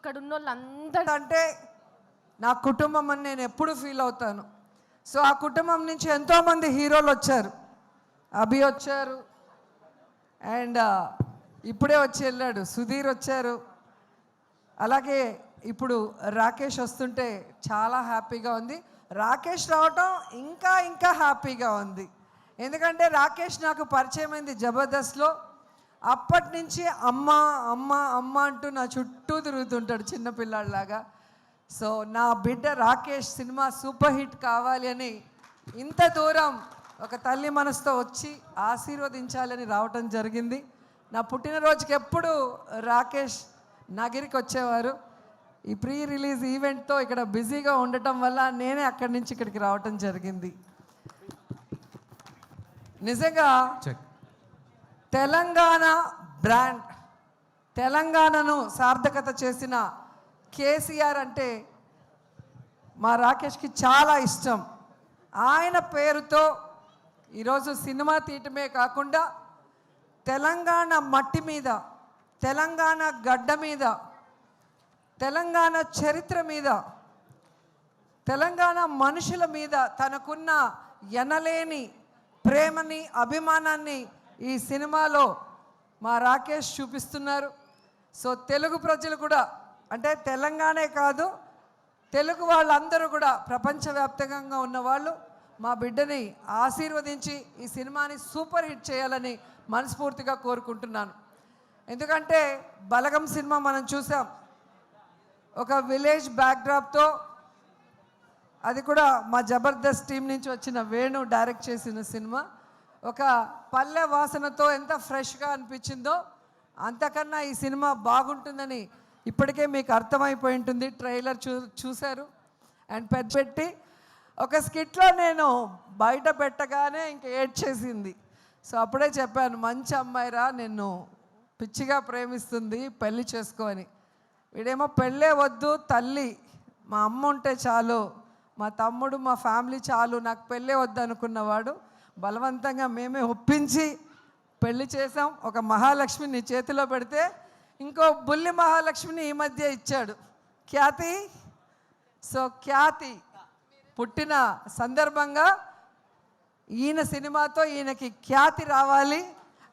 అక్కడ ఉన్న వాళ్ళందరూ అంటే నా కుటుంబం అని నేను ఎప్పుడు ఫీల్ అవుతాను. సో ఆ కుటుంబం నుంచి ఎంతోమంది హీరోలు వచ్చారు. అభి వచ్చారు, అండ్ ఇప్పుడే వచ్చి వెళ్ళాడు సుధీర్ వచ్చారు. అలాగే ఇప్పుడు రాకేష్ వస్తుంటే చాలా హ్యాపీగా ఉంది. రాకేష్ రావటం ఇంకా ఇంకా హ్యాపీగా ఉంది. ఎందుకంటే రాకేష్ నాకు పరిచయం అయింది జబర్దస్త్లో. అప్పటి నుంచి అమ్మ అమ్మ అమ్మ అంటూ నా చుట్టూ తిరుగుతుంటాడు చిన్నపిల్లాడిలాగా. సో నా బిడ్డ రాకేష్ సినిమా సూపర్ హిట్ కావాలి అని ఇంత దూరం ఒక తల్లి మనసుతో వచ్చి ఆశీర్వదించాలని రావటం జరిగింది. నా పుట్టినరోజుకి ఎప్పుడు రాకేష్ నగిరికి వచ్చేవారు. ఈ ప్రీ రిలీజ్ ఈవెంట్తో ఇక్కడ బిజీగా ఉండటం వల్ల నేనే అక్కడి నుంచి ఇక్కడికి రావటం జరిగింది. నిజంగా తెలంగాణ బ్రాండ్, తెలంగాణను సార్థకత చేసిన కేసీఆర్ అంటే మా రాకేష్కి చాలా ఇష్టం. ఆయన పేరుతో ఈరోజు సినిమా తీయటమే కాకుండా తెలంగాణ మట్టి మీద, తెలంగాణ గడ్డ మీద, తెలంగాణ చరిత్ర మీద, తెలంగాణ మనుషుల మీద తనకున్న ఎనలేని ప్రేమని, అభిమానాన్ని ఈ సినిమాలో మా రాకేష్ చూపిస్తున్నారు. సో తెలుగు ప్రజలు కూడా, అంటే తెలంగాణే కాదు, తెలుగు వాళ్ళందరూ కూడా, ప్రపంచవ్యాప్తంగా ఉన్నవాళ్ళు మా బిడ్డని ఆశీర్వదించి ఈ సినిమాని సూపర్ హిట్ చేయాలని మనస్ఫూర్తిగా కోరుకుంటున్నాను. ఎందుకంటే బలగం సినిమా మనం చూసాం, ఒక విలేజ్ బ్యాక్డ్రాప్తో, అది కూడా మా జబర్దస్త్ టీం నుంచి వచ్చిన వేణు డైరెక్ట్ చేసిన సినిమా. ఒక పల్లె వాసనతో ఎంత ఫ్రెష్గా అనిపించిందో అంతకన్నా ఈ సినిమా బాగుంటుందని ఇప్పటికే మీకు అర్థమైపోయి ఉంటుంది. ట్రైలర్ చూశారు. అండ్ పెట్టి ఒక స్కిట్లో నేను బయట పెట్టగానే ఇంకా ఏడ్చేసింది. సో అప్పుడే చెప్పాను, మంచి అమ్మాయిరా, నిన్ను పిచ్చిగా ప్రేమిస్తుంది, పెళ్ళి చేసుకో అని. వీడేమో పెళ్ళే వద్దు తల్లి, మా అమ్మ ఉంటే చాలు, మా తమ్ముడు మా ఫ్యామిలీ చాలు, నాకు పెళ్ళే వద్దు అనుకున్నవాడు బలవంతంగా మేమే ఒప్పించి పెళ్లి చేసాం. ఒక మహాలక్ష్మి నీ చేతిలో పెడితే ఇంకో బుల్లి మహాలక్ష్మిని ఈ మధ్య ఇచ్చాడు, ఖ్యాతి. సో ఖ్యాతి పుట్టిన సందర్భంగా ఈయన సినిమాతో ఈయనకి ఖ్యాతి రావాలి.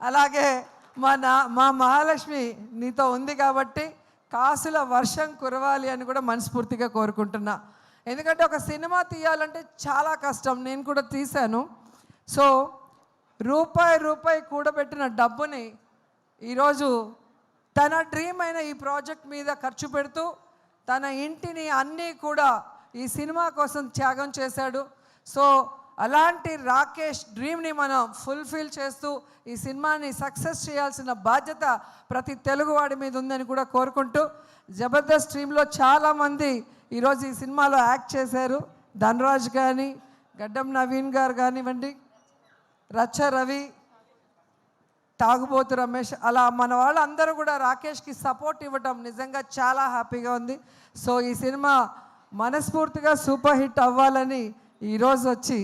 అలాగే మా మహాలక్ష్మి నీతో ఉంది కాబట్టి కాసుల వర్షం కురవాలి అని కూడా మనస్ఫూర్తిగా కోరుకుంటున్నా. ఎందుకంటే ఒక సినిమా తీయాలంటే చాలా కష్టం, నేను కూడా తీశాను. సో రూపాయి కూడబెట్టిన డబ్బుని ఈరోజు తన డ్రీమ్ అయిన ఈ ప్రాజెక్ట్ మీద ఖర్చు పెడుతూ తన ఇంటిని అన్నీ కూడా ఈ సినిమా కోసం త్యాగం చేశాడు. సో అలాంటి రాకేష్ డ్రీమ్ని మనం ఫుల్ఫిల్ చేస్తూ ఈ సినిమాని సక్సెస్ చేయాల్సిన బాధ్యత ప్రతి తెలుగువాడి మీద ఉందని కూడా కోరుకుంటూ, జబర్దస్త్ టీంలో చాలామంది ఈరోజు ఈ సినిమాలో యాక్ట్ చేశారు. ధనరాజ్ కానీ, గడ్డం నవీన్ గారు కానివ్వండి, రచ్చ రవి, తాగుబోతు రమేష్, అలా మన వాళ్ళందరూ కూడా రాకేష్కి సపోర్ట్ ఇవ్వటం నిజంగా చాలా హ్యాపీగా ఉంది. సో ఈ సినిమా మనస్ఫూర్తిగా సూపర్ హిట్ అవ్వాలని ఈరోజు వచ్చి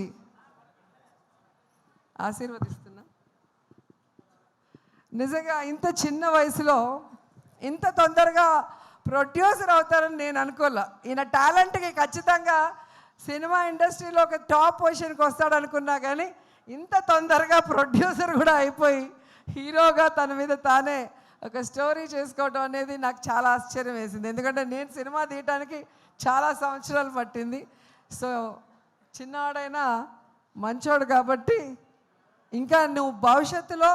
ఆశీర్వదిస్తున్నా. నిజంగా ఇంత చిన్న వయసులో ఇంత తొందరగా ప్రొడ్యూసర్ అవుతారని నేను అనుకోలే. ఈయన టాలెంట్కి ఖచ్చితంగా సినిమా ఇండస్ట్రీలో ఒక టాప్ పొజిషన్కి వస్తాడనుకున్నా, కానీ ఇంత తొందరగా ప్రొడ్యూసర్ కూడా అయిపోయి హీరోగా తన మీద తానే ఒక స్టోరీ చేసుకోవడం అనేది నాకు చాలా ఆశ్చర్యం వేసింది. ఎందుకంటే నేను సినిమా తీయటానికి చాలా సంవత్సరాలు పట్టింది. సో చిన్నవాడైనా మంచోడు కాబట్టి ఇంకా నువ్వు భవిష్యత్తులో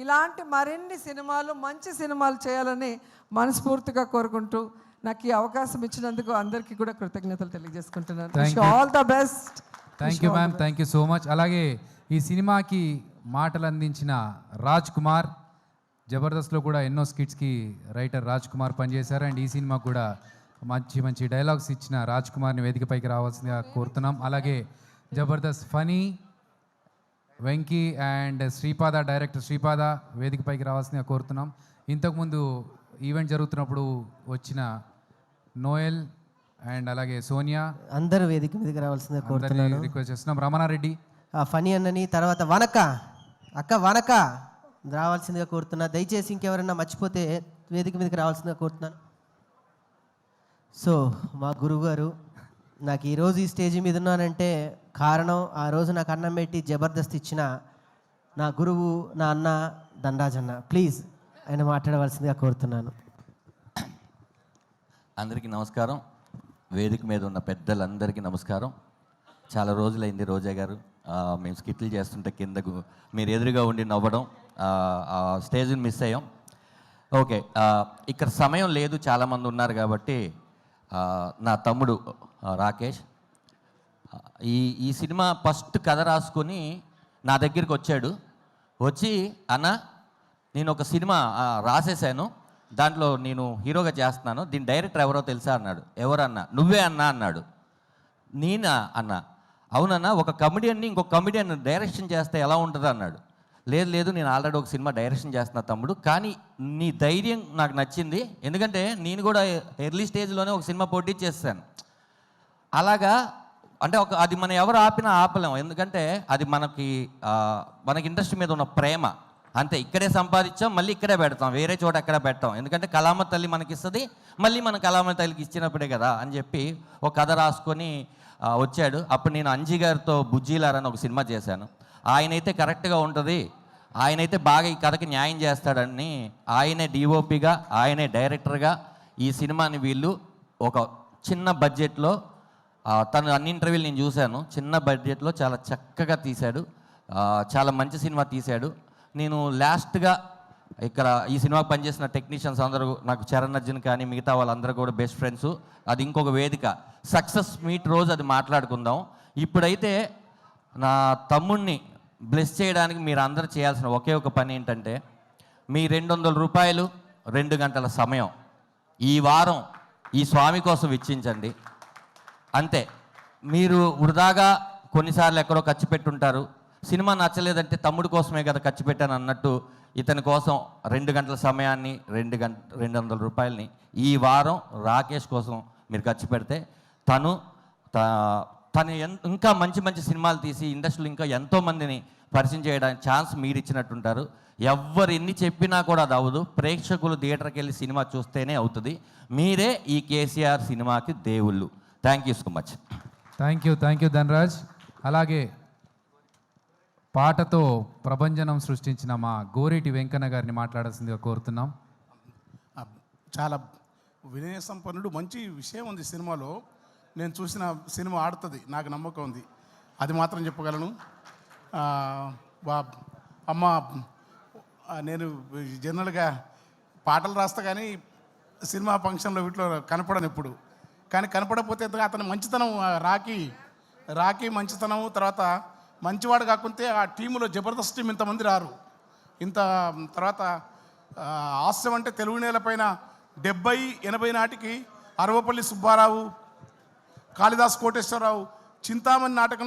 ఇలాంటి మరిన్ని సినిమాలు, మంచి సినిమాలు చేయాలని మనస్ఫూర్తిగా కోరుకుంటూ నాకు ఈ అవకాశం ఇచ్చినందుకు అందరికీ కూడా కృతజ్ఞతలు తెలియజేసుకుంటున్నాను. All the best. Thank you ma'am, thank you so much. అలాగే ఈ సినిమాకి మాటలు అందించిన రాజ్ కుమార్, జబర్దస్త్లో కూడా ఎన్నో స్కిట్స్కి రైటర్ రాజ్ కుమార్ పనిచేశారు. అండ్ ఈ సినిమా కూడా మంచి మంచి డైలాగ్స్ ఇచ్చిన రాజ్ కుమార్ని వేదికపైకి రావాల్సిందిగా కోరుతున్నాం. అలాగే జబర్దస్త్ ఫనీ వెంకీ అండ్ శ్రీపాద, డైరెక్టర్ శ్రీపాద వేదికపైకి రావాల్సిందిగా కోరుతున్నాం. ఇంతకుముందు ఈవెంట్ జరుగుతున్నప్పుడు వచ్చిన నోయల్ అండ్ అలాగే సోనియా అందరూ వేదిక మీదకి రావాల్సిందిగా కోరుతున్నాను, రిక్వెస్ట్ చేస్తున్నాం. రమణారెడ్డి, ఫనీ అన్నని, తర్వాత వనక అక్క వనక రావాల్సిందిగా కోరుతున్నా. దయచేసి ఇంకెవరైనా మర్చిపోతే వేదిక మీదకి రావాల్సిందిగా కోరుతున్నాను. సో మా గురువుగారు నాకు ఈరోజు ఈ స్టేజ్ మీద ఉన్నానంటే కారణం ఆ రోజు నాకు అన్నం పెట్టి జబర్దస్త్ ఇచ్చిన నా గురువు నా అన్న ధనరాజ్ అన్న. ప్లీజ్ ఆయన మాట్లాడవలసిందిగా కోరుతున్నాను. అందరికీ నమస్కారం. వేదిక మీద ఉన్న పెద్దలందరికీ నమస్కారం. చాలా రోజులైంది రోజా గారు మేము స్కిట్లు చేస్తుంటే కిందకు మీరు ఎదురుగా ఉండి నవ్వడం, స్టేజ్ని మిస్ అయ్యాం. ఓకే, ఇక్కడ సమయం లేదు, చాలామంది ఉన్నారు కాబట్టి నా తమ్ముడు రాకేష్ ఈ సినిమా ఫస్ట్ కథ రాసుకొని నా దగ్గరికి వచ్చాడు. వచ్చి అన్న నేను ఒక సినిమా రాసేసాను, దాంట్లో నేను హీరోగా చేస్తున్నాను, దీని డైరెక్టర్ ఎవరో తెలుసా అన్నాడు. ఎవరన్నా? నువ్వే అన్నా అన్నాడు. నేనా అన్న? అవునన్నా, ఒక కమెడియన్ని ఇంకొక కమెడియన్ డైరెక్షన్ చేస్తే ఎలా ఉంటుంది అన్నాడు. లేదు లేదు, నేను ఆల్రెడీ ఒక సినిమా డైరెక్షన్ చేస్తున్నా తమ్ముడు, కానీ నీ ధైర్యం నాకు నచ్చింది, ఎందుకంటే నేను కూడా ఎర్లీ స్టేజ్లోనే ఒక సినిమా పోటీ చేస్తాను. అలాగా అంటే అది మనం ఎవరు ఆపినా ఆపలేము, ఎందుకంటే అది మనకి ఇండస్ట్రీ మీద ఉన్న ప్రేమ అంతే. ఇక్కడే సంపాదించాం, మళ్ళీ ఇక్కడే పెడతాం, వేరే చోట ఎక్కడ పెట్టాం, ఎందుకంటే కళామ తల్లి మనకి ఇస్తుంది, మళ్ళీ మన కళామ తల్లికి ఇచ్చినప్పుడే కదా అని చెప్పి ఒక కథ రాసుకొని వచ్చాడు. అప్పుడు నేను అంజీ గారితో బుజ్జీలారని ఒక సినిమా చేశాను. ఆయనైతే కరెక్ట్గా ఉంటుంది, ఆయనైతే బాగా ఈ కథకి న్యాయం చేస్తాడని ఆయనే డిఓపిగా ఆయనే డైరెక్టర్గా ఈ సినిమాని వీళ్ళు ఒక చిన్న బడ్జెట్లో తను అన్ని ఇంటర్వ్యూలు నేను చూశాను, చిన్న బడ్జెట్లో చాలా చక్కగా తీశాడు, చాలా మంచి సినిమా తీశాడు. నేను లాస్ట్గా ఇక్కడ ఈ సినిమా పనిచేసిన టెక్నీషియన్స్ అందరూ నాకు చరణ్ అర్జున్ కానీ మిగతా వాళ్ళందరూ కూడా బెస్ట్ ఫ్రెండ్స్. అది ఇంకొక వేదిక, సక్సెస్ మీట్ రోజు అది మాట్లాడుకుందాం. ఇప్పుడైతే నా తమ్ముడిని బ్లెస్ చేయడానికి మీరు అందరూ చేయాల్సిన ఒకే ఒక పని ఏంటంటే, మీ 200 రూపాయలు 2 గంటల సమయం ఈ వారం ఈ స్వామి కోసం వెచ్చించండి. అంతే. మీరు వృధాగా కొన్నిసార్లు ఎక్కడో ఖర్చు పెట్టుంటారు, సినిమా నచ్చలేదంటే తమ్ముడు కోసమే కదా ఖర్చు పెట్టాను అన్నట్టు ఇతని కోసం 2 గంటల సమయాన్ని 200 రూపాయలని ఈ వారం రాకేష్ కోసం మీరు ఖర్చు పెడితే తను ఇంకా మంచి మంచి సినిమాలు తీసి ఇండస్ట్రీలో ఇంకా ఎంతోమందిని పరిచయం చేయడానికి ఛాన్స్ మీరు ఇచ్చినట్టుంటారు. ఎవ్వరు ఎన్ని చెప్పినా కూడా అది అవ్వదు, ప్రేక్షకులు థియేటర్కి వెళ్ళి సినిమా చూస్తేనే అవుతుంది. మీరే ఈ కేసీఆర్ సినిమాకి దేవుళ్ళు. Thank you so much. Thank you Dhanraj. అలాగే పాటతో ప్రభంజనం సృష్టించిన మా గోరేటి వెంకన్న గారిని మాట్లాడాల్సిందిగా కోరుతున్నాం. చాలా వినయ సంపన్నుడు, మంచి విషయం ఉంది సినిమాలో. నేను చూసిన సినిమా ఆడుతుంది, నాకు నమ్మకం ఉంది, అది మాత్రం చెప్పగలను. అమ్మ నేను జనరల్గా పాటలు రాస్తా కానీ సినిమా ఫంక్షన్లో వీటిలో కనపడను ఎప్పుడు, కానీ కనపడకపోతే అతని మంచితనం, రాకీ మంచితనం, తర్వాత మంచివాడు కాకుంటే ఆ టీములో జబర్దస్త్ టీం ఇంతమంది రారు. తర్వాత హాస్యం అంటే తెలుగు నేలపైన 70-80 నాటికి అరవపల్లి సుబ్బారావు, కాళిదాస్ కోటేశ్వరరావు, చింతామణి నాటకం